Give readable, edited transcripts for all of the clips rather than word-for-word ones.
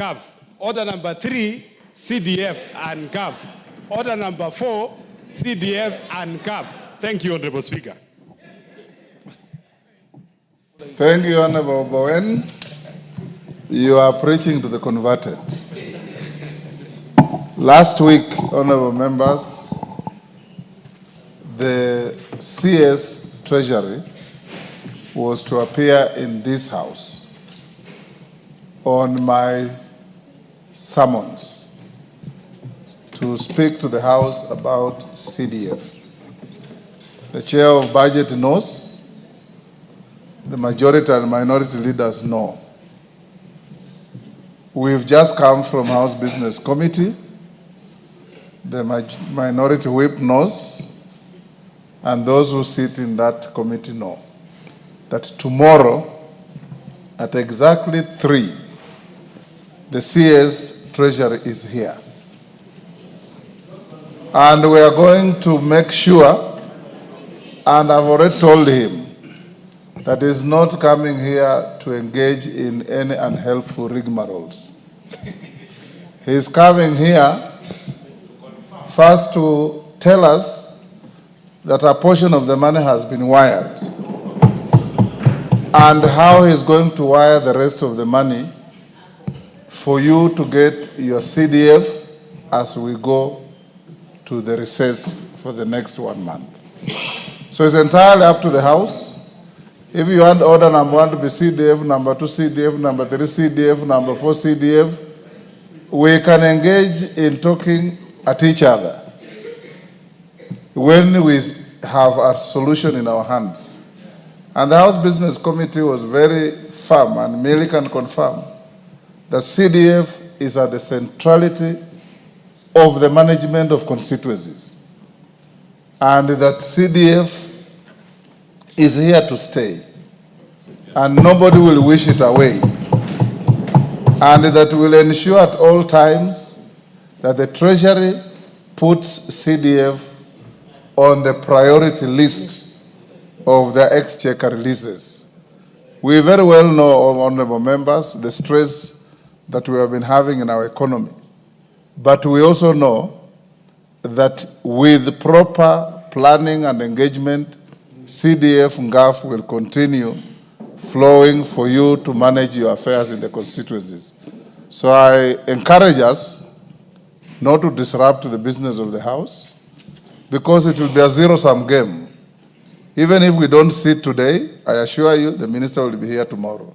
GAV. Order number 3, CDF and GAV. Order number 4, CDF and GAV. Thank you, Honorable Speaker. Thank you, Honorable Bowen. You are preaching to the converted. Last week, Honorable members, the CS Treasury was to appear in this house on my summons to speak to the House about CDF. The Chair of Budget knows, the majority and minority leaders know. We've just come from House Business Committee. The minority whip knows, and those who sit in that committee know that tomorrow at exactly 3, the CS Treasury is here. And we are going to make sure, and I've already told him, that he's not coming here to engage in any unhelpful rigmaroles. He's coming here first to tell us that a portion of the money has been wired and how he's going to wire the rest of the money for you to get your CDF as we go to the recess for the next 1 month. So it's entirely up to the House. If you want order number 1 to be CDF, number 2 CDF, number 3 CDF, number 4 CDF, we can engage in talking at each other when we have a solution in our hands. And the House Business Committee was very firm, and Millie can confirm that CDF is at the centrality of the management of constituencies, and that CDF is here to stay, and nobody will wish it away, and that will ensure at all times that the Treasury puts CDF on the priority list of the exchequer releases. We very well know, honorable members, the stress that we have been having in our economy, but we also know that with proper planning and engagement, CDF and GAF will continue flowing for you to manage your affairs in the constituencies. So I encourage us not to disrupt the business of the House, because it will be a zero-sum game. Even if we don't sit today, I assure you the minister will be here tomorrow.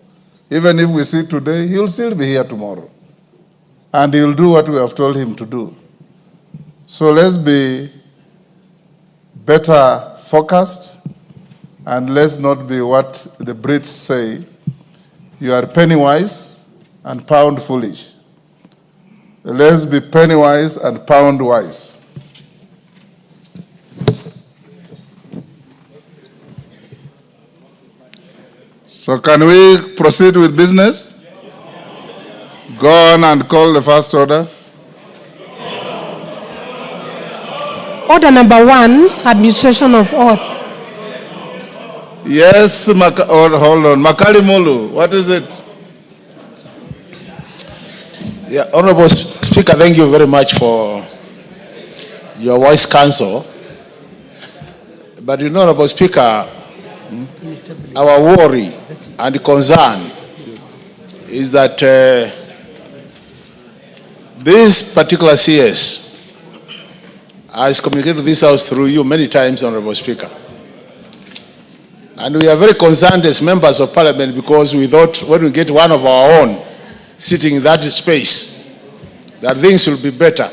Even if we sit today, he'll still be here tomorrow. And he'll do what we have told him to do. So let's be better focused, and let's not be what the Brits say, you are penny wise and pound foolish. Let's be penny wise and pound wise. So can we proceed with business? Go on and call the first order. Order number 1, administration of oath. Yes, hold on. Makali Mulu, what is it? Yeah, Honorable Speaker, thank you very much for your wise counsel. But you know, Honorable Speaker, our worry and concern is that this particular CS has communicated to this House through you many times, Honorable Speaker. And we are very concerned as members of Parliament, because we thought when we get one of our own sitting in that space, that things will be better.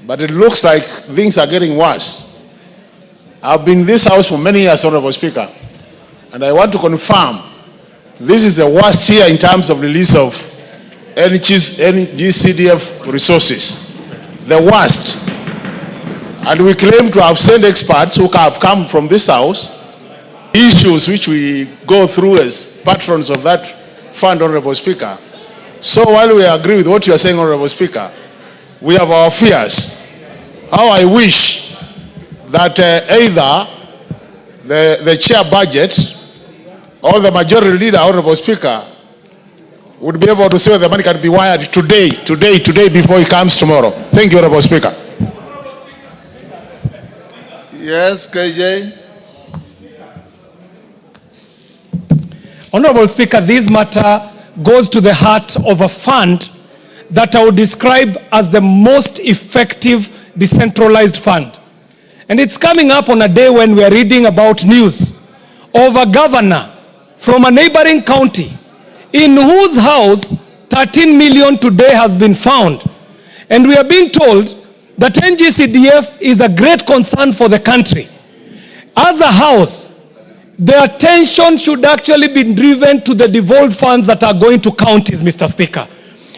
But it looks like things are getting worse. I've been in this House for many years, Honorable Speaker, and I want to confirm this is the worst year in terms of release of any GCDF resources. The worst. And we claim to have sent experts who have come from this House, issues which we go through as patrons of that fund, Honorable Speaker. So while we agree with what you are saying, Honorable Speaker, we have our fears. How I wish that either the chair budget or the majority leader, Honorable Speaker, would be able to see where the money can be wired today, before it comes tomorrow. Thank you, Honorable Speaker. Yes, KJ. Honorable Speaker, this matter goes to the heart of a fund that I would describe as the most effective decentralized fund. And it's coming up on a day when we are reading about news of a governor from a neighboring county in whose house 13 million today has been found. And we are being told that NGCDF is a great concern for the country. As a house, the attention should actually be driven to the devolved funds that are going to counties, Mr. Speaker.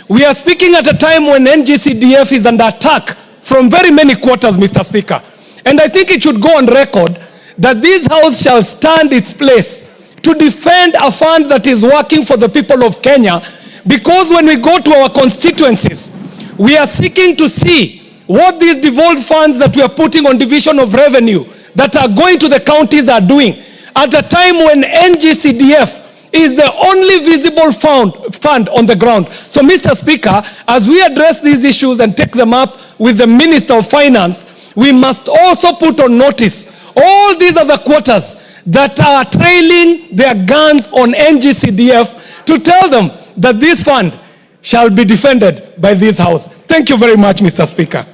We are speaking at a time when NGCDF is under attack from very many quarters, Mr. Speaker. And I think it should go on record that this house shall stand its place to defend a fund that is working for the people of Kenya, because when we go to our constituencies, we are seeking to see what these devolved funds that we are putting on division of revenue that are going to the counties are doing, at a time when NGCDF is the only visible fund on the ground. So, Mr. Speaker, as we address these issues and take them up with the Minister of Finance, we must also put on notice all these other quarters that are trailing their guns on NGCDF to tell them that this fund shall be defended by this House. Thank you very much, Mr. Speaker.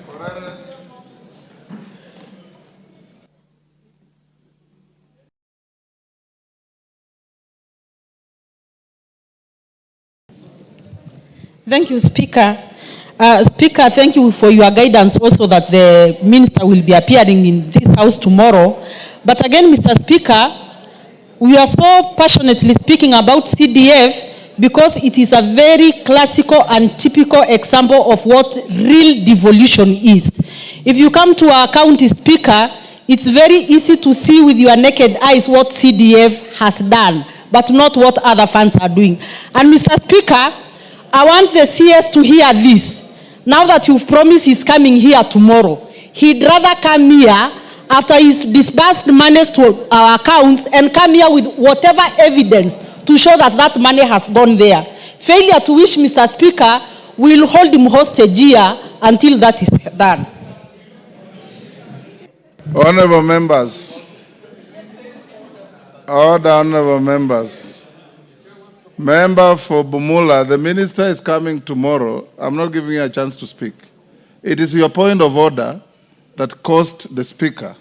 Thank you, Speaker. Speaker, thank you for your guidance also that the Minister will be appearing in this House tomorrow. But again, Mr. Speaker, we are so passionately speaking about CDF because it is a very classical and typical example of what real devolution is. If you come to our county, Speaker, it's very easy to see with your naked eyes what CDF has done, but not what other funds are doing. And Mr. Speaker, I want the CS to hear this. Now that you've promised he's coming here tomorrow, he'd rather come here after he's disbursed monies to our accounts and come here with whatever evidence to show that that money has gone there. Failure to which, Mr. Speaker, will hold him hostage here until that is done. Honorable members. Order, honorable members. Member for Bumula, the minister is coming tomorrow. I'm not giving you a chance to speak. It is your point of order that caused the speaker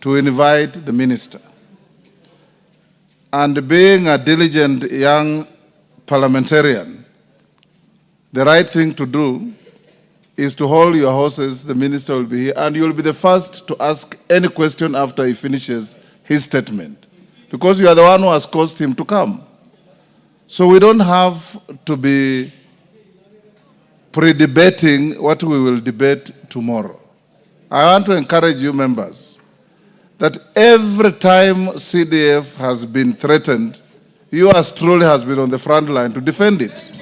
to invite the minister. And being a diligent young parliamentarian, the right thing to do is to hold your horses. The minister will be here, and you will be the first to ask any question after he finishes his statement, because you are the one who has caused him to come. So we don't have to be pre-debating what we will debate tomorrow. I want to encourage you members that every time CDF has been threatened, yours truly has been on the front line to defend it.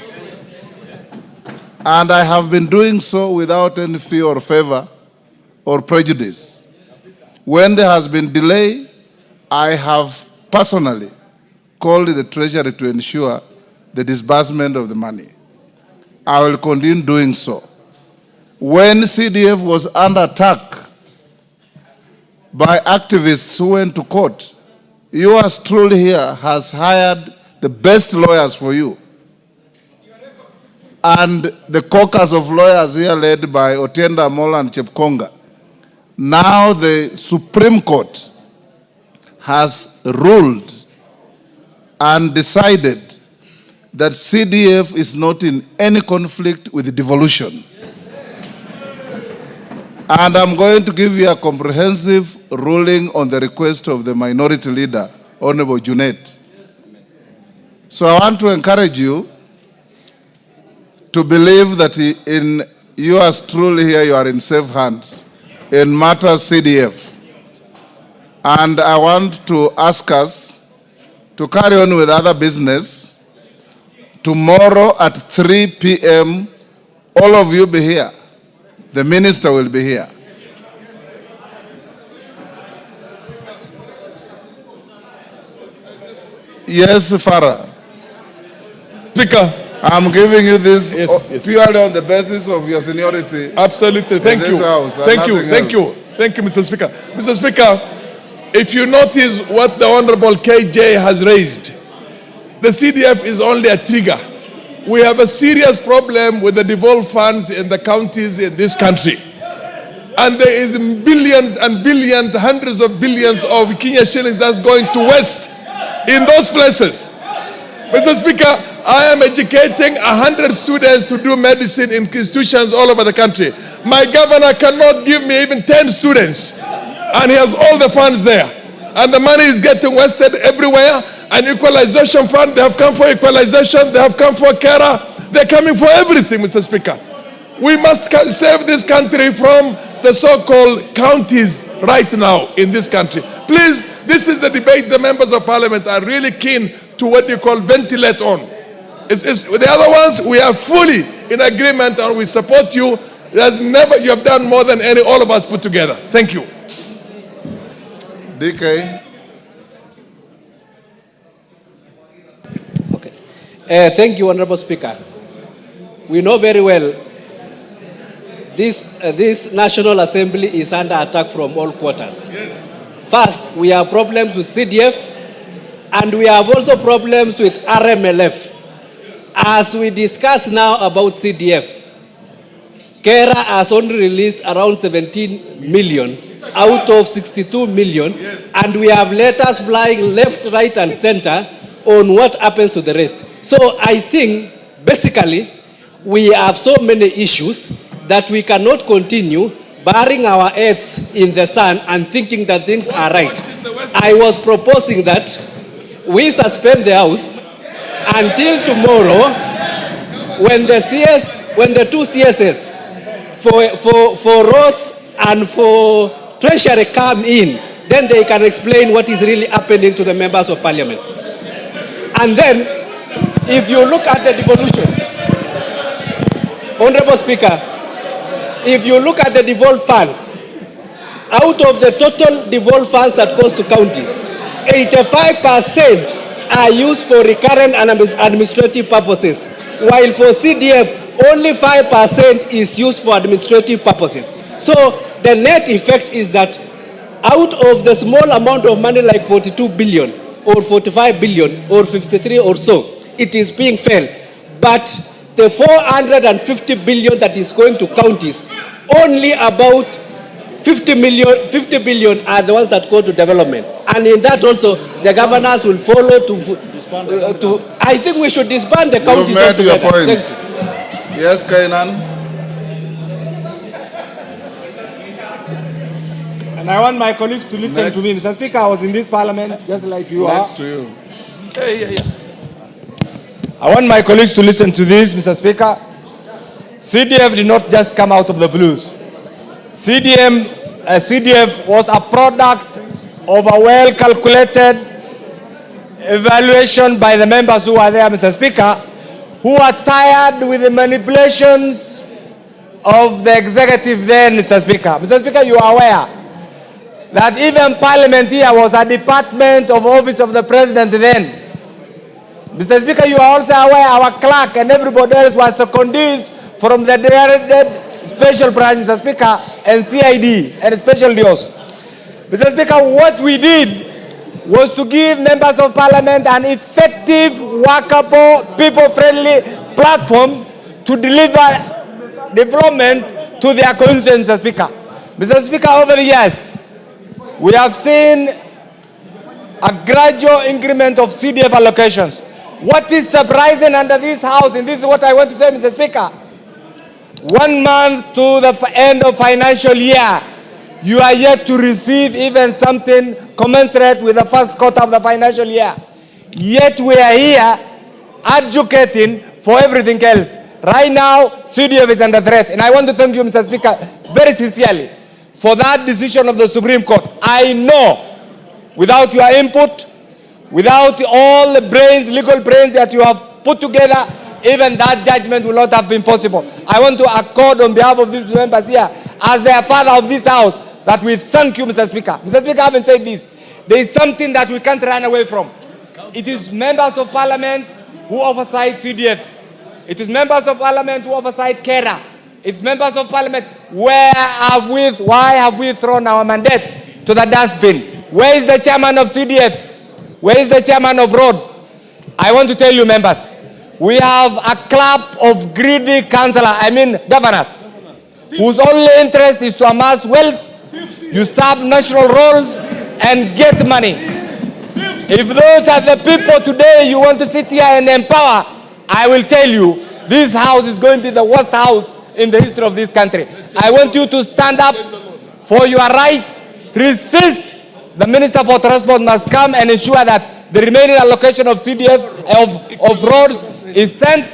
And I have been doing so without any fear or favor or prejudice. When there has been delay, I have personally called the treasury to ensure the disbursement of the money. I will continue doing so. When CDF was under attack by activists who went to court, yours truly here has hired the best lawyers for you. And the caucus of lawyers here led by Otienda Mola and Chepkonga. Now the Supreme Court has ruled and decided that CDF is not in any conflict with devolution. And I'm going to give you a comprehensive ruling on the request of the minority leader, Honorable Junet. So I want to encourage you to believe that in yours truly here you are in safe hands in matters CDF. And I want to ask us to carry on with other business. Tomorrow at 3 p.m., all of you be here. The minister will be here. Yes, Farah. Speaker. I'm giving you this Yes. purely on the basis of your seniority. Absolutely. Thank in you. this House and Thank you. nothing Thank you. else. Thank you, Mr. Speaker. Mr. Speaker, if you notice what the Honorable KJ has raised, the CDF is only a trigger. We have a serious problem with the devolved funds in the counties in this country. And there is billions and billions, hundreds of billions of Kenya shillings that's going to waste in those places. Mr. Speaker, I am educating 100 students to do medicine in institutions all over the country. My governor cannot give me even 10 students. And he has all the funds there. And the money is getting wasted everywhere. An equalization fund, they have come for equalization, they have come for CARA, they're coming for everything, Mr. Speaker. We must save this country from the so-called counties right now in this country. Please, this is the debate the members of parliament are really keen to what you call ventilate on. The other ones, we are fully in agreement and we support you. You have done more than all of us put together. Thank you. DK. Thank you, Honorable Speaker. We know very well this National Assembly is under attack from all quarters. Yes. First, we have problems with CDF, and we have also problems with RMLF. Yes. As we discuss now about CDF, KERA has only released around 17 million out of 62 million, yes. And we have letters flying left, right, and center on what happens to the rest. So I think, basically, we have so many issues that we cannot continue burying our heads in the sand and thinking that things are right. I was proposing that we suspend the House until tomorrow when the two CSS for roads and for treasury come in, then they can explain what is really happening to the members of parliament. And then, if you look at the devolution, Honorable Speaker, if you look at the devolved funds, out of the total devolved funds that goes to counties, 85% are used for recurrent and administrative purposes, while for CDF, only 5% is used for administrative purposes. So the net effect is that out of the small amount of money like 42 billion, or 45 billion, or 53 or so, it is being felt. But the 450 billion that is going to counties, only about 50 billion are the ones that go to development. And in that also, the governors will follow to I think we should disband the counties altogether. Your point. Yes, Kainan. And I want my colleagues to listen to me. Mr. Speaker, I was in this parliament just like you are. Next to you. I want my colleagues to listen to this, Mr. Speaker. CDF did not just come out of the blues. CDF was a product of a well-calculated evaluation by the members who are there, Mr. Speaker, who are tired with the manipulations of the executive then, Mr. Speaker. Mr. Speaker, you are aware that even Parliament here was a department of office of the President then. Mr. Speaker, you are also aware our clerk and everybody else was secondees from the directed special branch, Mr. Speaker, and CID and special DOs. Mr. Speaker, what we did was to give members of Parliament an effective, workable, people-friendly platform to deliver development to their constituents, Mr. Speaker. Mr. Speaker, over the years, we have seen a gradual increment of CDF allocations. What is surprising under this House, and this is what I want to say, Mr. Speaker, 1 month to the end of financial year, you are yet to receive even something commensurate with the first quarter of the financial year. Yet we are here advocating for everything else. Right now, CDF is under threat. And I want to thank you, Mr. Speaker, very sincerely for that decision of the Supreme Court. I know without your input, without all the brains, legal brains that you have put together, even that judgment will not have been possible. I want to accord on behalf of these members here, as the father of this House, that we thank you, Mr. Speaker. Mr. Speaker, I haven't said this. There is something that we can't run away from. It is members of Parliament who oversight CDF. It is members of parliament who oversight Kera. It's members of parliament. Why have we thrown our mandate to the dustbin? Where is the chairman of CDF? Where is the chairman of road? I want to tell you, members, we have a club of greedy governors, whose only interest is to amass wealth, usurp national roles, and get money. If those are the people today you want to sit here and empower, I will tell you, this house is going to be the worst house in the history of this country. I want you to stand up for your right, resist. The Minister for Transport must come and ensure that the remaining allocation of CDF, of roads is sent.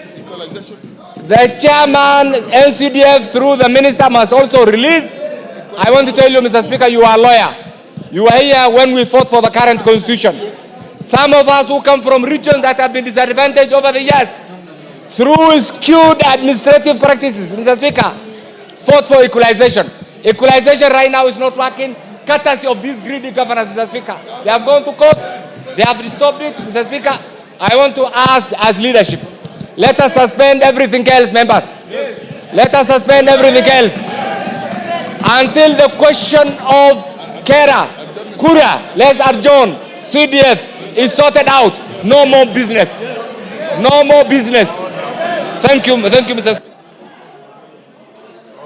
The chairman, NCDF, through the minister, must also release. I want to tell you, Mr. Speaker, you are a lawyer. You were here when we fought for the current constitution. Some of us who come from regions that have been disadvantaged over the years, through skewed administrative practices, Mr. Speaker, fought for equalization. Equalization right now is not working, courtesy of these greedy governors, Mr. Speaker. They have gone to court, they have restored it, Mr. Speaker. I want to ask as leadership, let us suspend everything else, members. Yes. Let us suspend everything else until the question of Kera, Kura, let's adjourn, CDF is sorted out. No more business. No more business. Thank you, Mr. Speaker.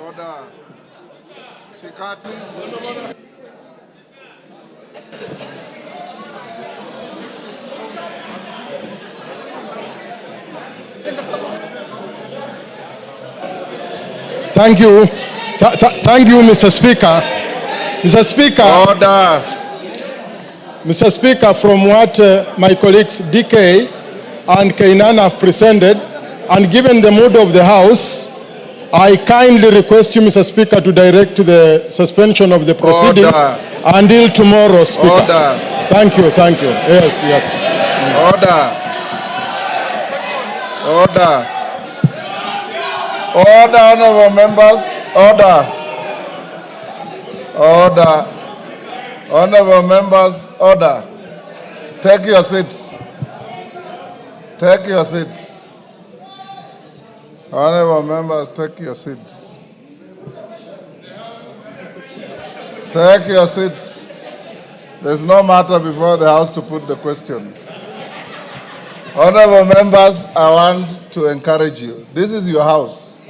Order. Chikati. Thank you. Thank you, Mr. Speaker. Mr. Speaker. Order. Mr. Speaker, from what my colleagues DK and Kainan have presented, and given the mood of the House, I kindly request you, Mr. Speaker, to direct the suspension of the proceedings until tomorrow, Speaker. Order. Thank you, thank you. Yes, yes. Order. Order, honorable members. Order. Honorable members, order. Take your seats. Take your seats. Honorable members, take your seats. Take your seats. There's no matter before the House to put the question. Honorable members, I want to encourage you. This is your house.